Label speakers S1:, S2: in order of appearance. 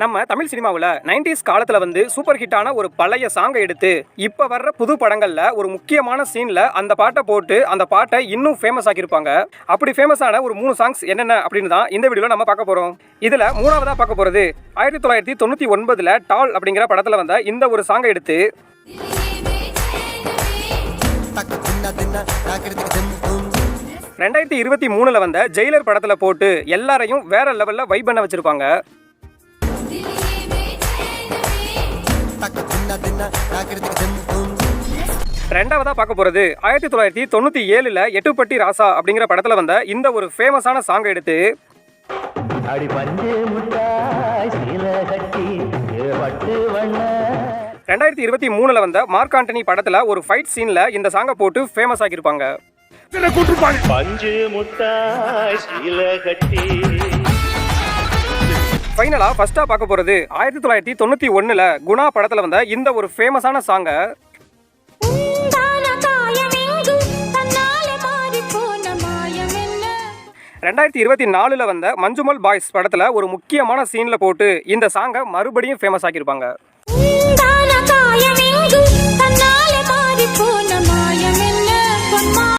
S1: நம்ம தமிழ் சினிமாவில் 90s காலத்தில் வந்து சூப்பர் ஹிட்டான ஒரு பழைய சாங்கை எடுத்து இப்போ வர்ற புது படங்களில் ஒரு முக்கியமான சீனில் அந்த பாட்டை போட்டு அந்த பாட்டை இன்னும் ஃபேமஸ் ஆக்கியிருப்பாங்க. அப்படி ஃபேமஸான ஒரு 3 சாங்ஸ் என்னென்ன அப்படின்னு தான் இந்த வீடியோவில் நம்ம பார்க்க போகிறோம். இதில் மூணாவதாக பார்க்க போகிறது 1999 டால் அப்படிங்கிற படத்தில் வந்த இந்த ஒரு சாங்கை எடுத்து 2023 வந்த ஜெயிலர் படத்தில் போட்டு எல்லாரையும் வேற லெவலில் வைப் பண்ண வச்சிருப்பாங்க. ரெண்டாவதா பார்க்க போறது 1997 எட்டுப்பட்டி ராசா அப்படிங்கிற படத்துல வந்த இந்த ஒரு ஃபேமஸான சாங் எடுத்து 2023 வந்த மார்க் ஆண்டனி படத்துல ஒரு ஃபைட் சீன்ல இந்த சாங்கை போட்டு ஃபேமஸ் ஆகியிருப்பாங்க. ஃபைனலா ஃபர்ஸ்டா பார்க்க போறது 1991 குணா படத்துல வந்த இந்த ஒரு ஃபேமஸான சாங்க 2024 வந்த மஞ்சுமல் பாய்ஸ் படத்துல ஒரு முக்கியமான சீன்ல போட்டு இந்த சாங்கை மறுபடியும் ஃபேமஸ் ஆக்கியிருப்பாங்க.